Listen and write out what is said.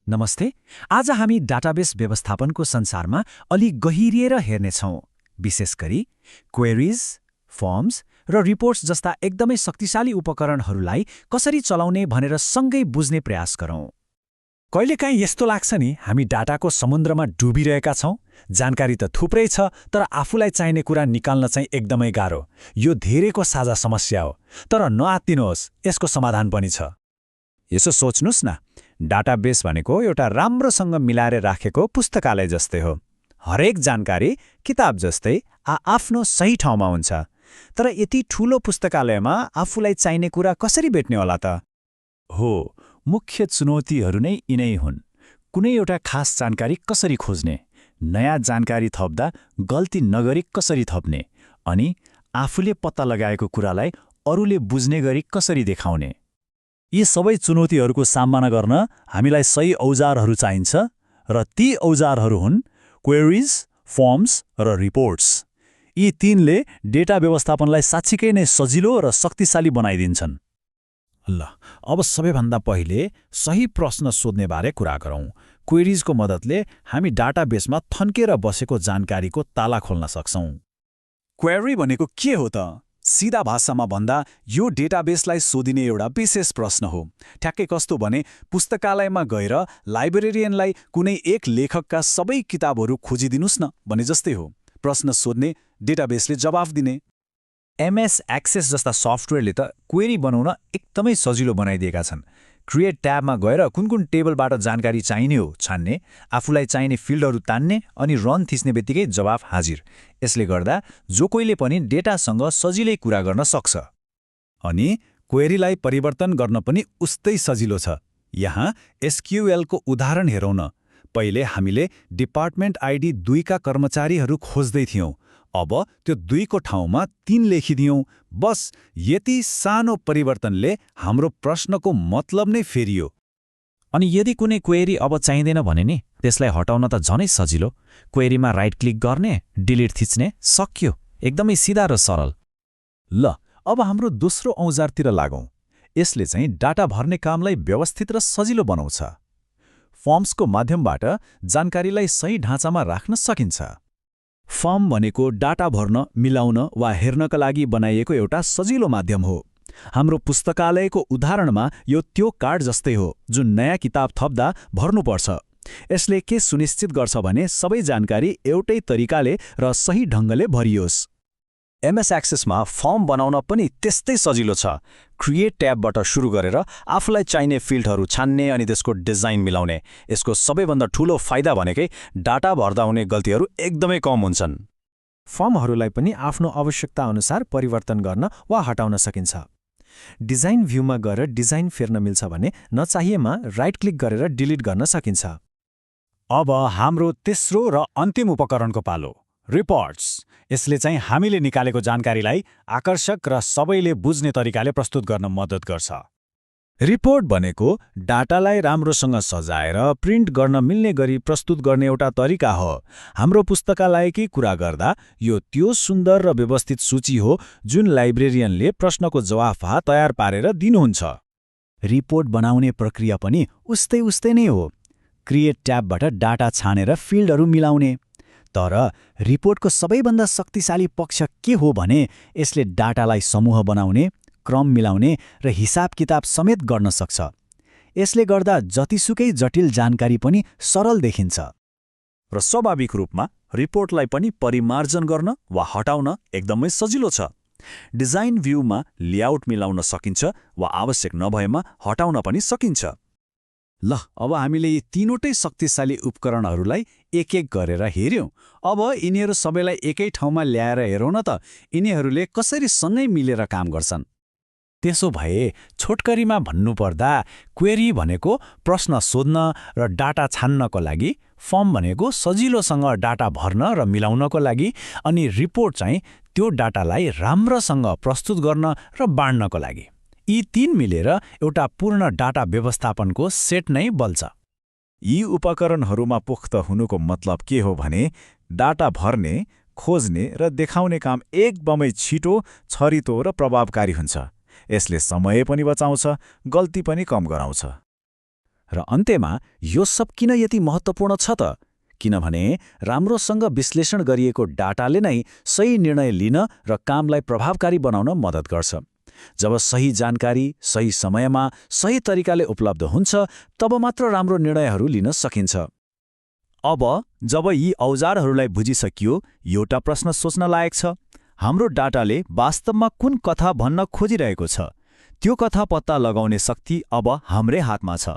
नमस्ते। आज हामी डाटाबेस व्यवस्थापनको संसारमा अलि गहिरिएर हेर्नेछौँ, विशेष गरी क्वेरीज, फर्म्स र रिपोर्ट्स जस्ता एकदमै शक्तिशाली उपकरणहरूलाई कसरी चलाउने भनेर सँगै बुझ्ने प्रयास गरौँ। कहिलेकाहीँ यस्तो लाग्छ नि, हामी डाटाको समुद्रमा डुबिरहेका छौँ। जानकारी त थुप्रै छ, तर आफूलाई चाहिने कुरा निकाल्न चाहिँ एकदमै गाह्रो। यो धेरैको साझा समस्या हो, तर नआत्तिनुहोस्, यसको समाधान पनि छ। यसो सोच्नुस् न, डाटाबेस भनेको एउटा राम्रोसँग मिलाएर राखेको पुस्तकालय जस्तै हो। हरेक जानकारी किताब जस्तै आफ्नो सही ठाउँमा हुन्छ। तर यति ठूलो पुस्तकालयमा आफूलाई चाहिने कुरा कसरी भेट्ने होला त? हो, मुख्य चुनौतीहरू नै यिनै हुन्। कुनै एउटा खास जानकारी कसरी खोज्ने, नयाँ जानकारी थप्दा गल्ती नगरी कसरी थप्ने, अनि आफूले पत्ता लगाएको कुरालाई अरूले बुझ्ने गरी कसरी देखाउने। यी सबै चुनौतीहरूको सामना गर्न हामीलाई सही औजारहरू चाहिन्छ, र ती औजारहरू हुन् क्वेरीज, फर्म्स र रिपोर्ट्स। यी तीनले डेटा व्यवस्थापनलाई साँच्चीकै नै सजिलो र शक्तिशाली बनाइदिन्छन्। ल, अब सबैभन्दा पहिले सही प्रश्न सोध्नेबारे कुरा गरौँ। क्वेरीजको मद्दतले हामी डाटाबेसमा थन्केर बसेको जानकारीको ताला खोल्न सक्छौँ। क्वेरी भनेको के हो त? सिधा भाषामा भन्दा यो डेटाबेसलाई सोधिने एउटा विशेष प्रश्न हो। ठ्याक्कै कस्तो भने, पुस्तकालयमा गएर लाइब्रेरियनलाई कुनै एक लेखकका सबै किताबहरू खोजिदिनुस् न भने जस्तै हो। प्रश्न सोध्ने, डेटाबेसले जवाफ दिने। MS एक्सेस जस्ता सफ्टवेयरले त क्वेरी बनाउन एकदमै सजिलो बनाइदिएका छन्। क्रिएट ट्याबमा गएर कुन कुन टेबलबाट जानकारी चाहिने हो छान्ने, आफूलाई चाहिने फिल्डहरू तान्ने अनि रन थिच्ने बित्तिकै जवाफ हाजिर। यसले गर्दा जो कोहीले पनि डेटासँग सजिलै कुरा गर्न सक्छ। अनि क्वेरीलाई परिवर्तन गर्न पनि उस्तै सजिलो छ। यहाँ SQL को उदाहरण हेरौँ न। पहिले हामीले डिपार्टमेन्ट ID 2 का कर्मचारीहरू खोज्दै थियौँ। अब त्यो 2 को ठाउँमा 3 लेखिदियौँ। बस यति सानो परिवर्तनले हाम्रो प्रश्नको मतलब नै फेरियो। अनि यदि कुनै क्वेरी अब चाहिँदैन भने नि, त्यसलाई हटाउन त झनै सजिलो। क्वेरीमा राइट क्लिक गर्ने, डिलिट थिच्ने, सक्यो। एकदमै सिधा र सरल। ल, अब हाम्रो दोस्रो औजारतिर लागौँ। यसले चाहिँ डाटा भर्ने कामलाई व्यवस्थित र सजिलो बनाउँछ। फर्म्सको माध्यमबाट जानकारीलाई सही ढाँचामा राख्न सकिन्छ। फर्म भनेको डाटा भर्न, मिलाउन वा हेर्नका लागि बनाइएको एउटा सजिलो माध्यम हो। हाम्रो पुस्तकालयको उदाहरणमा यो त्यो कार्ड जस्तै हो जुन नयाँ किताब थप्दा भर्नुपर्छ। यसले के सुनिश्चित गर्छ भने सबै जानकारी एउटै तरिकाले र सही ढङ्गले भरियोस्। MS एक्सेसमा फर्म बनाउन पनि त्यस्तै सजिलो छ। क्रिएट ट्याबबाट सुरु गरेर आफूलाई चाहिने फिल्डहरू छान्ने अनि त्यसको डिजाइन मिलाउने। यसको सबैभन्दा ठूलो फाइदा भनेकै डाटा भर्दा हुने गल्तीहरू एकदमै कम हुन्छन्। फर्महरूलाई पनि आफ्नो आवश्यकता अनुसार परिवर्तन गर्न वा हटाउन सकिन्छ। डिजाइन भ्यूमा गएर डिजाइन फेर्न मिल्छ भने नचाहिएमा राइट क्लिक गरेर डिलिट गर्न सकिन्छ। अब हाम्रो तेस्रो र अन्तिम उपकरणको पालो, रिपोर्ट्स। यसले चाहिँ हामीले निकालेको जानकारीलाई आकर्षक र सबैले बुझ्ने तरिकाले प्रस्तुत गर्न मद्दत गर्छ। रिपोर्ट भनेको डाटालाई राम्रोसँग सजाएर प्रिन्ट गर्न मिल्ने गरी प्रस्तुत गर्ने एउटा तरिका हो। हाम्रो पुस्तकालयकी कुरा गर्दा यो त्यो सुन्दर र व्यवस्थित सूची हो जुन लाइब्रेरियनले प्रश्नको जवाफ तयार पारेर दिनुहुन्छ। रिपोर्ट बनाउने प्रक्रिया पनि उस्तै नै हो। क्रिएट ट्याबबाट डाटा छानेर फिल्डहरू मिलाउने। तर रिपोर्टको सबैभन्दा शक्तिशाली पक्ष के हो भने यसले डाटालाई समूह बनाउने, क्रम मिलाउने र हिसाब किताब समेत गर्न सक्छ। यसले गर्दा जतिसुकै जटिल जानकारी पनि सरल देखिन्छ। र स्वाभाविक रूपमा रिपोर्टलाई पनि परिमार्जन गर्न वा हटाउन एकदमै सजिलो छ। डिजाइन भ्यूमा लेआउट मिलाउन सकिन्छ वा आवश्यक नभएमा हटाउन पनि सकिन्छ। ल, अब हामीले यी तीनवटै शक्तिशाली उपकरणहरूलाई एक-एक गरेर हेर्यौँ। अब यिनीहरू सबैलाई एकै ठाउँमा ल्याएर हेरौँ न त, यिनीहरूले कसरी सँगै मिलेर काम गर्छन्। त्यसो भए छोटकरीमा भन्नुपर्दा क्वेरी भनेको प्रश्न सोध्न र डाटा छान्नको लागि, फर्म भनेको सजिलोसँग डाटा भर्न र मिलाउनको लागि, अनि रिपोर्ट चाहिँ त्यो डाटालाई राम्रोसँग प्रस्तुत गर्न र बाँड्नको लागि। यी तीन मिलेर एउटा पूर्ण डाटा व्यवस्थापनको सेट नै बल्छ। यी उपकरणहरूमा पुख्त हुनुको मतलब के हो भने डाटा भर्ने, खोज्ने र देखाउने काम एकदमै छिटो, छरितो र प्रभावकारी हुन्छ। यसले समय पनि बचाउँछ, गल्ती पनि कम गराउँछ। र अन्त्यमा यो सब किन यति महत्त्वपूर्ण छ त? किनभने राम्रोसँग विश्लेषण गरिएको डाटाले नै सही निर्णय लिन र कामलाई प्रभावकारी बनाउन मद्दत गर्छ। जब सही जानकारी सही समयमा सही तरिकाले उपलब्ध हुन्छ तब मात्र राम्रो निर्णयहरू लिन सकिन्छ। अब जब यी औजारहरूलाई बुझिसकियो, एउटा प्रश्न सोच्न लायक छ। हाम्रो डाटाले वास्तवमा कुन कथा भन्न खोजिरहेको छ? त्यो कथा पत्ता लगाउने शक्ति अब हाम्रै हातमा छ।